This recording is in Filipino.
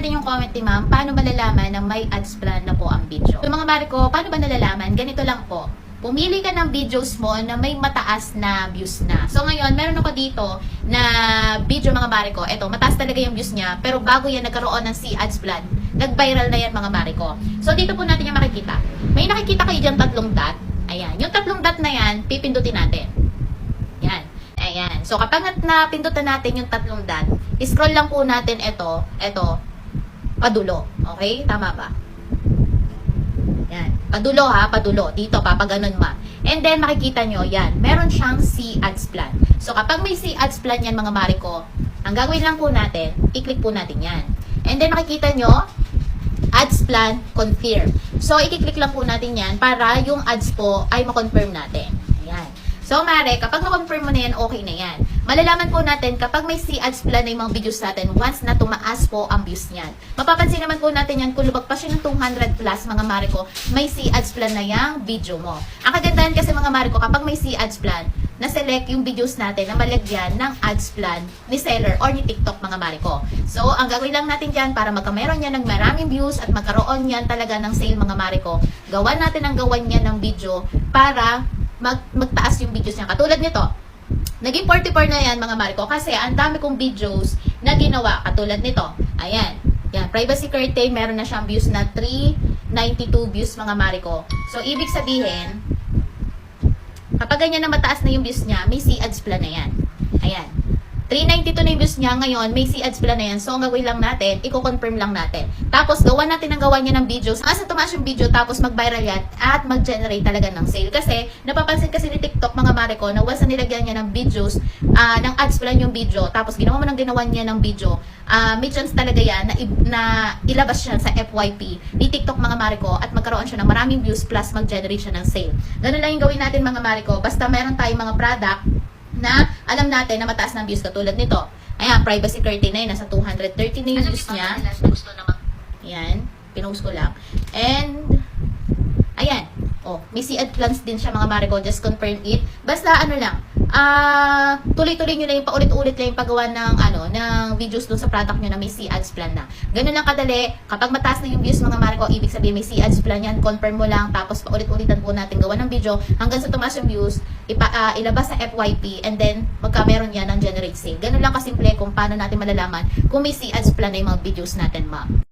natin yung comment ni ma'am, paano malalaman na may ads plan na po ang video? So mga mare ko, paano ba nalalaman? Ganito lang po. Pumili ka ng videos mo na may mataas na views na. So ngayon, meron ako dito na video mga mare ko. Eto, mataas talaga yung views niya. Pero bago yan nagkaroon ng C-Ads plan, nag-viral na yan mga mare ko. So dito po natin yung makikita. May nakikita kayo dyan tatlong dot. Ayan. Yung tatlong dot na yan, pipindutin natin. Yan. Ayan. So kapag napindutan natin yung tatlong dot, scroll lang po natin ito, padulo. Okay? Tama ba? Yan. Padulo ha, padulo. Dito, papaganon ma. And then, makikita nyo, yan. Meron siyang C-Ads plan. So, kapag may C-Ads plan yan, mga mare ko, ang gagawin lang po natin, i-click po natin yan. And then, makikita nyo, ads plan, confirm. So, i-click lang po natin yan para yung ads po ay makonfirm natin. Ayan. So, mare, kapag na-confirm mo na yan, okay na yan. Malalaman po natin kapag may C-Ads plan na yung mga videos natin once na tumaas po ang views niyan. Mapapansin naman po natin yan kung lubag pa siya ng 200 plus mga mare ko, may C-Ads plan na yung video mo. Ang kagandahan kasi mga mare ko, kapag may C-Ads plan, na-select yung videos natin na malagyan ng ads plan ni seller or ni TikTok mga mare ko. So, ang gagawin lang natin dyan para magkameron yan ng maraming views at magkaroon yan talaga ng sale mga mare ko. Gawan natin ang gawan yan ng video para magtaas yung videos niya. Katulad nito, naging 44 na yan mga mare ko kasi ang dami kong videos na ginawa katulad nito. Ayan. Yan, privacy curtain, meron na siyang views na 392 views mga mare ko. So, ibig sabihin, kapag ganyan na mataas na yung views niya, may C-Ads plan na yan. Ayan. 392 na yung views niya ngayon, may C-Ads plan na yan. So, ang gagawin lang natin, i-confirm lang natin. Tapos, gawan natin ang gawan niya ng videos. Asa tumaas yung video, tapos mag-viral yan at mag-generate talaga ng sale. Kasi, napapansin kasi ni TikTok mga mare ko, na once na nilagyan niya ng videos, ng ads plan yung video, tapos ginawa mo ng ginawa niya ng video, may chance talaga yan na ilabas siya sa FYP ni TikTok mga mare ko at magkaroon siya ng maraming views plus mag-generate siya ng sale. Ganun lang yung gawin natin mga mare ko. Basta meron tayong mga product na alam natin na mataas ng views katulad nito. Ayan, privacy curtain na yun. Nasa 230 na yung views niya. Ayan, pinost ko lang. And, ayan. Oh, may C-Ads plans din siya mga mare ko. Just confirm it. Basta ano lang, tuloy-tuloy nyo lang yung paulit-ulit lang yung paggawa ng, ng videos dun sa product nyo na may C-Ads plan na. Ganun lang kadali. Kapag mataas na yung views mga mare ko, ibig sabihin may C-Ads plan yan. Confirm mo lang. Tapos paulit-ulitan po natin gawa ng video hanggang sa tumaas yung views, ilabas sa FYP, and then magka-meron yan ng generate sale. Ganun lang kasimple kung paano natin malalaman kung may C-Ads plan na yung mga videos natin, ma'am.